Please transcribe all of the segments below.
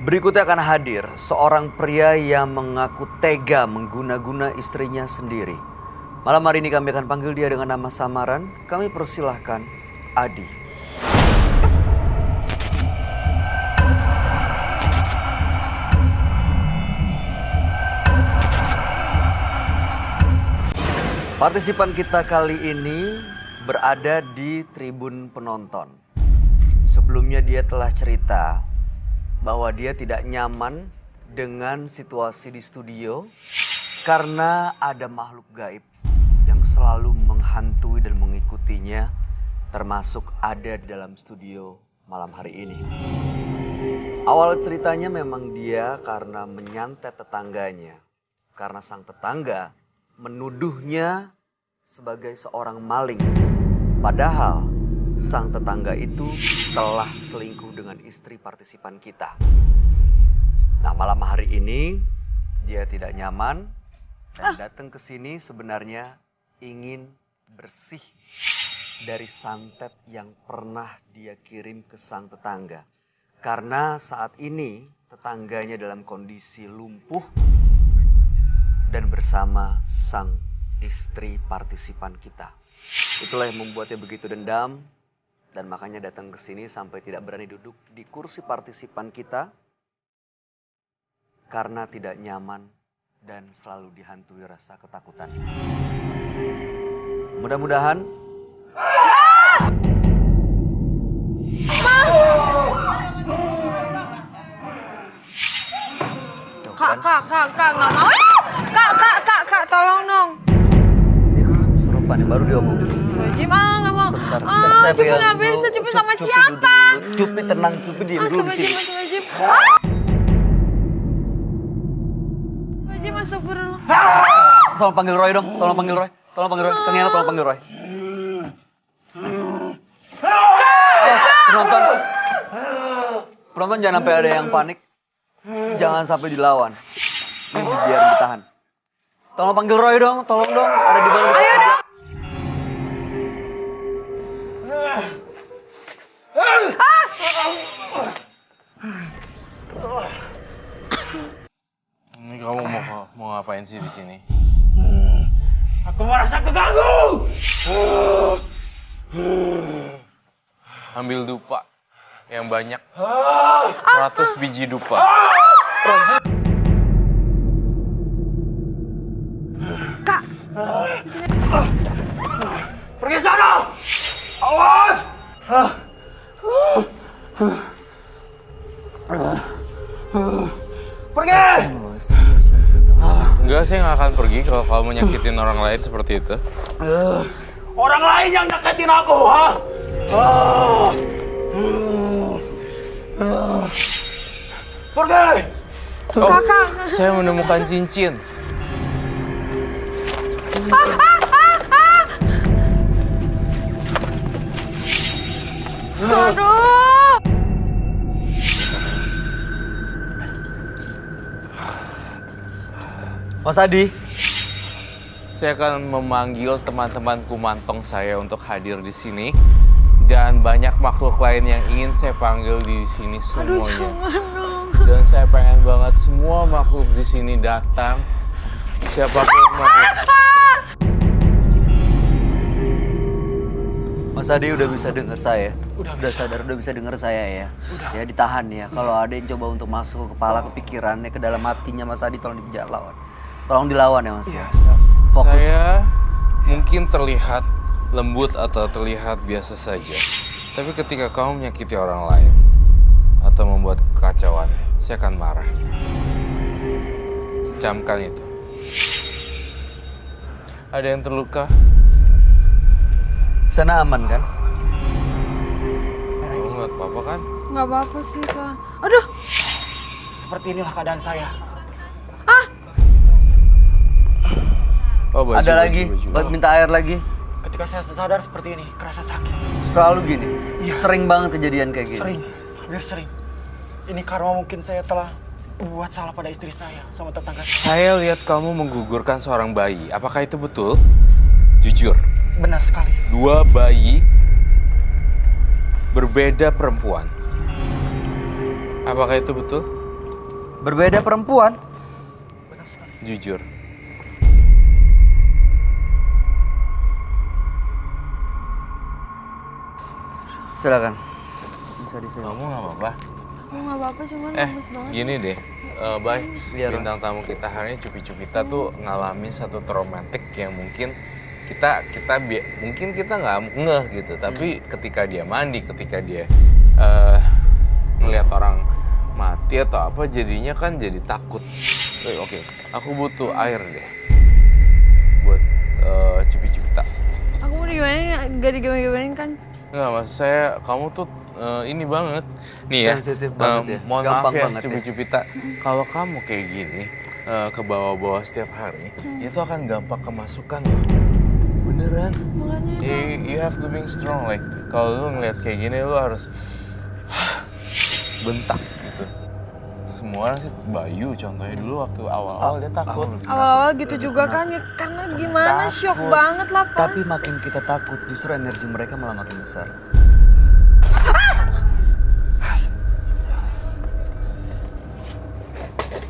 Berikutnya akan hadir seorang pria yang mengaku tega mengguna-guna istrinya sendiri. Malam hari ini kami akan panggil dia dengan nama samaran. Kami persilahkan Adi. Partisipan kita kali ini berada di tribun penonton. Sebelumnya dia telah cerita bahwa dia tidak nyaman dengan situasi di studio karena ada makhluk gaib yang selalu menghantui dan mengikutinya, termasuk ada di dalam studio malam hari ini. Awal ceritanya memang dia karena menyantet tetangganya, karena sang tetangga menuduhnya sebagai seorang maling. Padahal sang tetangga itu telah selingkuh dengan istri partisipan kita. Nah, malam hari ini dia tidak nyaman dan datang ke sini sebenarnya ingin bersih dari santet yang pernah dia kirim ke sang tetangga. Karena saat ini tetangganya dalam kondisi lumpuh dan bersama sang istri partisipan kita. Itulah yang membuatnya begitu dendam dan makanya datang ke sini sampai tidak berani duduk di kursi partisipan kita karena tidak nyaman dan selalu dihantui rasa ketakutan. Mudah-mudahan Kak, nggak mau. Kak, tolong dong. Ini kesurupan yang baru diomong. Wajib, nggak mau. Saya Cupi pegang nggak dulu. bisa, Cupi sama Cupi siapa? dulu. Cupi tenang, Cupi diem dulu di sini. Wajib. Wajib, astagfirullah. Tolong panggil Roy dong, tolong panggil Roy. Tolong panggil Roy, Kang Yana tolong panggil Roy. Penonton jangan sampai ada yang panik. Jangan sampai dilawan. Ini biar ditahan. Tolong panggil Roy dong, tolong dong. Ada di mana? Ayo dong. Ini kamu mau ngapain sih di sini? Aku merasa keganggu. Ambil dupa yang banyak. 100 biji dupa. Kak. Pergi sana. Awas. Pergi. Enggak, saya nggak akan pergi kalau kamu nyakitin orang lain seperti itu. Orang lain yang nyakitin aku, ha? Pergi. Oh, Kakak. saya menemukan cincin. Aduh. Mas Adi. Saya akan memanggil teman-teman kumantong saya untuk hadir di sini. Dan banyak makhluk lain yang ingin saya panggil di sini Aduh, semuanya. jangan dong. Dan saya pengen banget semua makhluk di sini datang. Siapapun makhluk. Mas Adi udah bisa dengar saya? Udah sadar, udah bisa dengar saya ya? Ya ditahan ya. Kalau ada yang coba untuk masuk ke kepala, ke pikirannya, ke dalam hatinya Mas Adi, tolong dilawan. Tolong dilawan ya Mas. Iya, Fokus. Saya mungkin terlihat lembut atau terlihat biasa saja. Tapi ketika kamu menyakiti orang lain atau membuat kekacauan, saya akan marah. Camkan itu. Ada yang terluka? Sana aman kan? Kamu nggak apa-apa kan? Nggak apa-apa sih, Kak. Aduh. Seperti inilah keadaan saya. Oh, baju, Ada baju, lagi, baju. minta air lagi. Ketika saya sadar seperti ini, kerasa sakit. Selalu gini? Iya. Sering banget kejadian kayak gini? Sering, hampir sering. Ini karma mungkin saya telah buat salah pada istri saya sama tetangga saya. Saya lihat kamu menggugurkan seorang bayi. Apakah itu betul? Jujur. Benar sekali. 2 bayi berbeda perempuan. Apakah itu betul? Berbeda perempuan. Jujur. Silakan. Bisa disini. Kamu nggak apa-apa? Aku nggak apa-apa, cuman lemes banget. Gini deh, Bay, Iya, Ron. bintang tamu kita hari ini Cupi-Cupita tuh ngalamin satu traumatik yang mungkin mungkin kita nggak ngeh gitu, tapi ketika dia mandi, ketika dia ngelihat orang mati atau apa, jadinya kan jadi takut. Oke, aku butuh air deh buat Cupi-Cupita. Aku mau digimanain, gak digimanain kan? Nggak, maksud saya kamu tuh ini banget nih ya. Sensitif banget ya. Mohon Gampang maaf ya banget ya. Cupi-Cupita, kalau kamu kayak gini ke bawah-bawah setiap hari, itu akan gampang kemasukan ya. Beneran. Makanya itu. You have to be strong, like kalau lu ngeliat kayak gini lu harus bentak gitu. Semua orang sih, Bayu contohnya dulu waktu awal-awal dia takut. Awal-awal gitu juga kan, ya, karena gimana shock banget lah pas. Tapi makin kita takut, justru energi mereka malah makin besar.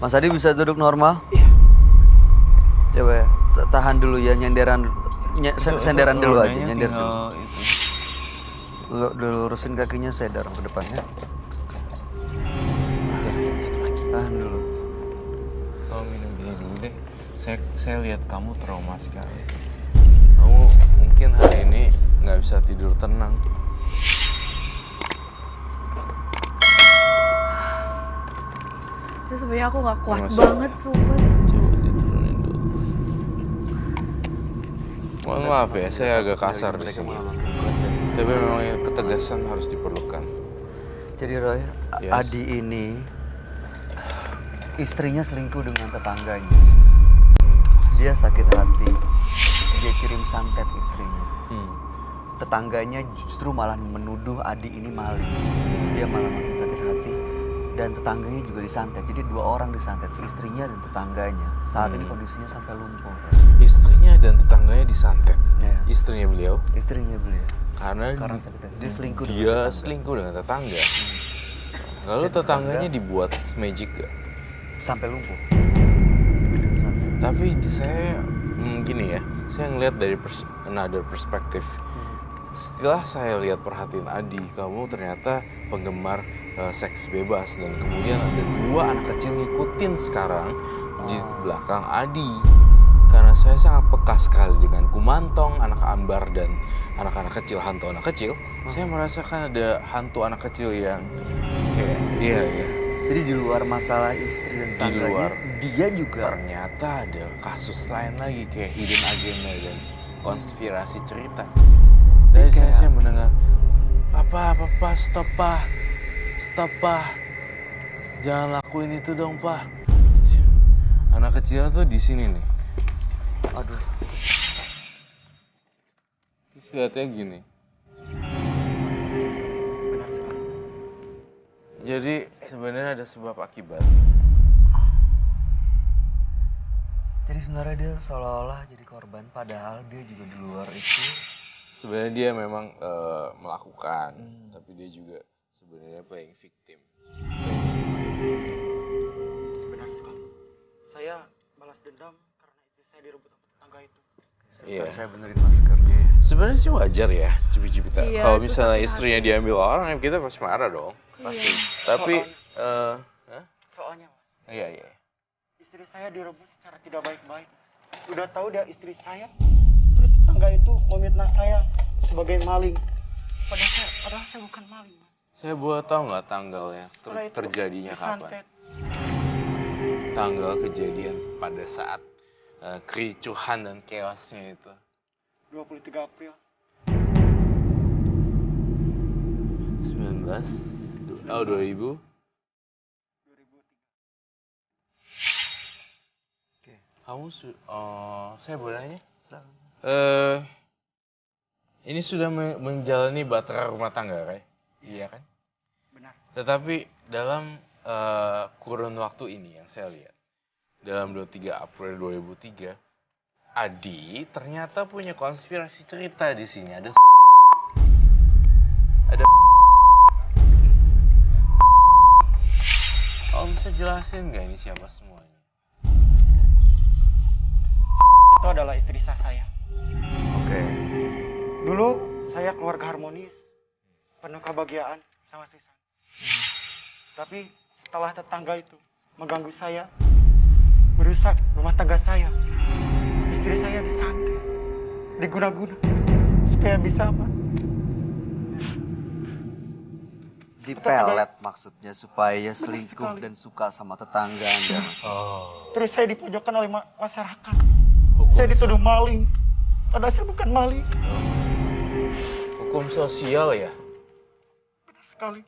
Mas Adi bisa duduk normal? Iya. Coba ya, tahan dulu ya, senderan dulu aja, nyender dulu. Lurusin kakinya, saya dorong ke depannya. Oke, tahan dulu. Kamu minum gini dulu deh. Saya lihat kamu trauma sekali. Kamu mungkin hari ini nggak bisa tidur tenang. Ya, sebenarnya aku nggak kuat Mas. banget, sumpah. Coba diturunin dulu. Mohon maaf ya, saya agak kasar di sini. Tapi memang ketegasan harus diperlukan. Jadi Roy, Yes. Adi ini istrinya selingkuh dengan tetangganya. Dia sakit hati, dia kirim santet istrinya. Tetangganya justru malah menuduh Adi ini maling. Dia malah makin sakit hati dan tetangganya juga disantet. Jadi 2 orang disantet, istrinya dan tetangganya. Saat ini kondisinya sampai lumpuh. Istrinya dan tetangganya disantet. Iya. Istrinya beliau Istrinya beliau. karena Sakit hati. Dia selingkuh dengan dia tetangga. selingkuh dengan tetangga. Lalu Jadi tetangganya tetangga- dibuat magic gak? Sampai lumpuh. Kirim santet. Tapi saya gini ya, saya ngelihat dari another perspektif. Setelah saya lihat perhatiin Adi, kamu ternyata penggemar seks bebas dan kemudian ada 2 anak kecil ngikutin sekarang di belakang Adi. Karena saya sangat peka sekali dengan Kumantong, anak Ambar dan anak-anak kecil, hantu anak kecil. Saya merasakan ada hantu anak kecil yang kayak iya. Jadi di luar masalah istri dan Di tetangganya, luar. dia juga Ternyata ada kasus lain lagi kayak hidden agenda dan konspirasi cerita. Dari saya mendengar, Papa, stop pa, jangan lakuin itu dong pa. Anak kecil tuh di sini nih. aduh. Terus lihatnya gini. Jadi sebenarnya ada sebab akibat. Jadi sebenarnya dia seolah-olah jadi korban, padahal dia juga di luar itu. Sebenarnya dia memang melakukan, tapi dia juga sebenarnya playing victim. Benar sekali. Saya balas dendam karena istri saya direbut sama tetangga itu. Iya. Saya benerin masker dia. Sebenarnya sih wajar ya, Cupi-Cupita. Iya, Kalau itu misalnya sakit istrinya hati. diambil orang, kita pasti marah dong. Pasti. Tapi, Soalnya Mas, iya. istri saya direbut secara tidak baik-baik. Udah tahu dia istri saya, terus tetangga itu memitnah saya sebagai maling. Padahal saya bukan maling, Mas. Saya boleh tahu nggak tanggalnya Setelah itu terjadinya kapan? disantet. Tanggal kejadian pada saat kericuhan dan chaosnya itu. 23 April. 2000. 2003. Oke. Kamu saya boleh nanya? Silakan. Ini sudah menjalani batara rumah tangga, kan? Iya kan? Benar. Tetapi dalam kurun waktu ini yang saya lihat, dalam 23 April 2003, Adi ternyata punya konspirasi cerita di sini. Ada Om bisa jelasin nggak ini siapa semuanya? Itu adalah istri saya. Oke. Dulu saya keluarga harmonis, penuh kebahagiaan sama Susan. Tapi setelah tetangga itu mengganggu saya, merusak rumah tangga saya, istri saya disantet, diguna-guna supaya bisa apa? Dipelet maksudnya supaya selingkuh sekali. dan suka sama tetangga Anda. Oh. Terus saya dipojokkan oleh masyarakat. Hukum, Saya dituduh maling, padahal saya bukan maling. hukum sosial ya? Benar sekali.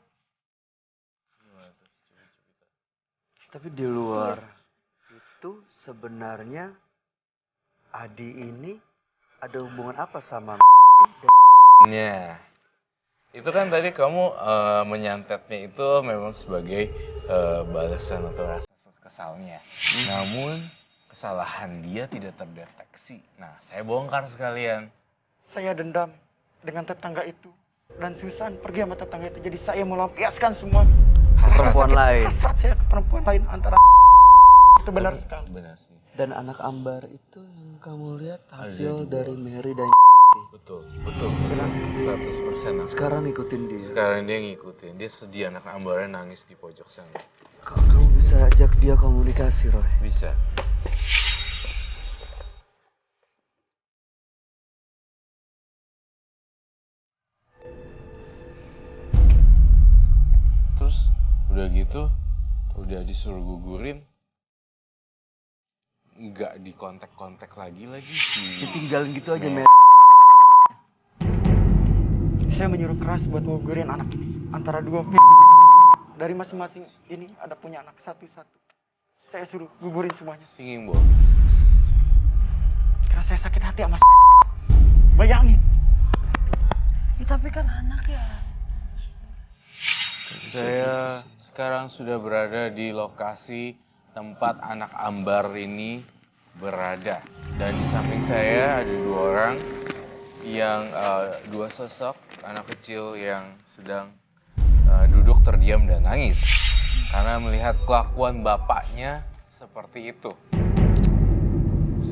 Tapi di luar itu sebenarnya Adi ini ada hubungan apa sama Ya. Itu kan tadi kamu menyantetnya itu memang sebagai balasan atau rasa kesalnya. Namun kesalahan dia tidak terdeteksi. Nah, saya bongkar sekalian. Saya dendam dengan tetangga itu. Dan Susan pergi sama tetangga itu. Jadi saya melampiaskan semua perempuan lain? hasrat saya ke perempuan lain antara itu benar sekali. Benar sih. Dan anak Ambar itu yang kamu lihat hasil dua. dari Mary dan Betul. 100% aku. sekarang ikutin dia. Sekarang dia ngikutin. Dia sedih, anak Ambarnya nangis di pojok sana. Kamu bisa ajak dia komunikasi, Roy. Bisa. Terus udah gitu, udah disuruh gugurin, nggak dikontak-kontak lagi si. Ditinggalin gitu aja, Mary. Mary. Saya menyuruh keras buat ngugurin anak ini. Antara dua dari masing-masing ini ada punya anak satu-satu. Saya suruh gugurin semuanya. Singing bowl. Karena saya sakit hati sama bayangin. Ya, tapi kan anak ya. Saya sekarang sudah berada di lokasi tempat anak Ambar ini berada. Dan di samping saya ada dua orang yang dua sosok anak kecil yang sedang duduk terdiam dan nangis karena melihat kelakuan bapaknya seperti itu.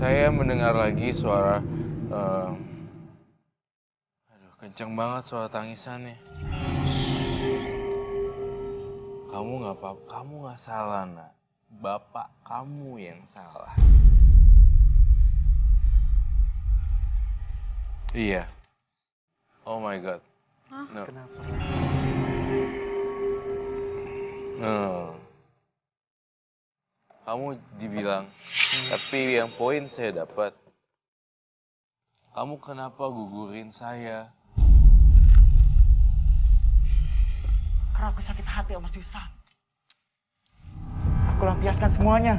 Saya mendengar lagi suara aduh, kenceng banget suara tangisannya. Kamu nggak apa-apa, kamu nggak salah, nak. Bapak kamu yang salah. Iya. Oh my god. No. Kenapa? No. Kamu dibilang, tapi yang poin saya dapat. Kamu kenapa gugurin saya? Karena aku sakit hati sama Susan. Aku lampiaskan semuanya.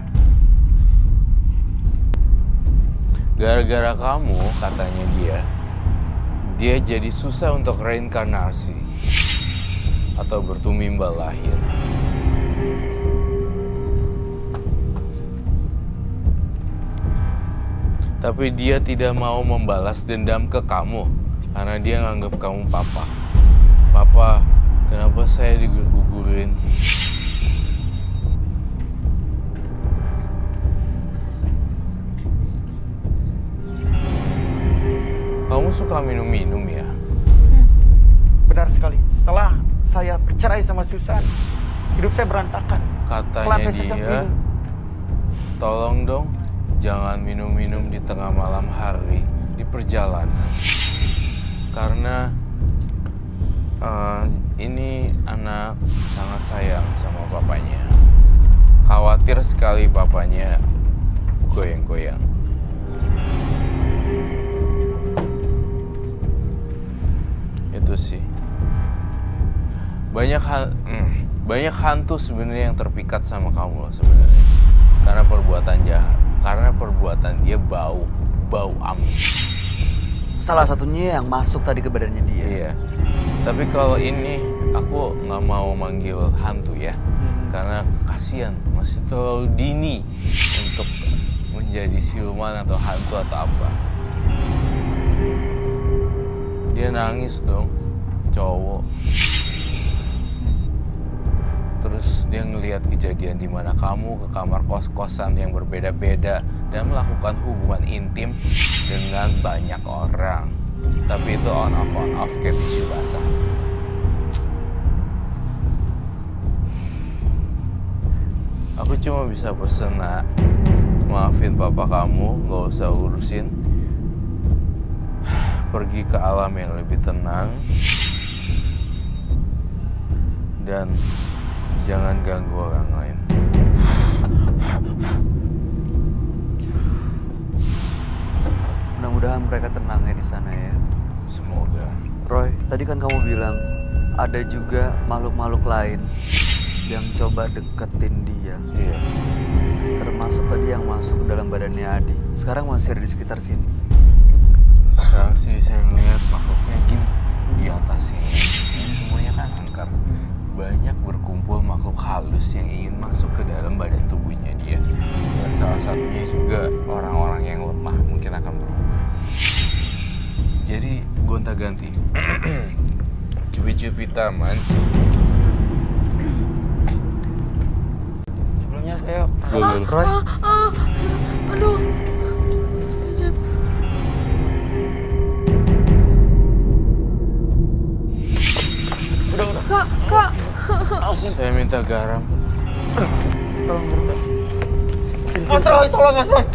Gara-gara kamu, katanya dia jadi susah untuk reinkarnasi atau bertumimbal lahir. Tapi dia tidak mau membalas dendam ke kamu karena dia nganggap kamu papa. Papa, kenapa saya digugurin? Kamu suka minum-minum ya? Benar sekali. Setelah saya bercerai sama Susan, hidup saya berantakan. Katanya Kelapis sejak dia, minum. tolong dong jangan minum-minum di tengah malam hari di perjalanan. Karena ini anak sangat sayang sama papanya. Khawatir sekali papanya goyang-goyang. Itu sih. Banyak hantu sebenarnya yang terpikat sama kamu loh sebenarnya. Karena perbuatan jahat, karena perbuatan dia bau amis. Salah satunya yang masuk tadi ke badannya dia. Iya. Tapi kalau ini aku nggak mau manggil hantu ya. Karena kasihan, masih terlalu dini untuk menjadi siluman atau hantu atau apa. Dia nangis dong, cowok. Terus Dia ngelihat kejadian di mana kamu ke kamar kos-kosan yang berbeda-beda dan melakukan hubungan intim dengan banyak orang. Tapi itu on off kayak tisu basah. Aku cuma bisa pesen, Nak. Maafin papa kamu, gak usah urusin. Pergi ke alam yang lebih tenang. Dan jangan ganggu orang lain. Mudah-mudahan mereka tenang ya di sana ya. Semoga. Roy, tadi kan kamu bilang ada juga makhluk-makhluk lain yang coba deketin dia. Iya. Termasuk tadi yang masuk ke dalam badannya Adi. Sekarang masih ada di sekitar sini. Sekarang sih saya ngeliat makhluknya gini di atas ini. Ini semuanya kan angker. Banyak berkumpul makhluk halus yang ingin masuk ke dalam badan tubuhnya dia. Dan salah satunya juga orang-orang yang lemah mungkin akan berubah. Jadi gonta-ganti. Cupi-cupi taman. Sebelumnya saya Roy, Aduh. Sekejap. Kak. Saya minta garam. tolong berdua. Mas Roy, tolong Mas Roy.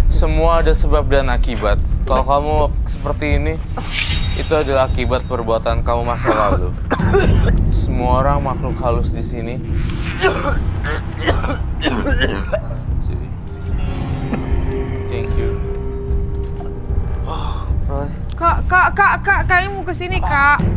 Semua ada sebab dan akibat. Kalau kamu seperti ini, itu adalah akibat perbuatan kamu masa lalu. Semua orang makhluk halus di sini. Thank you. Roy, Kak, kayaknya mau kesini, Kak.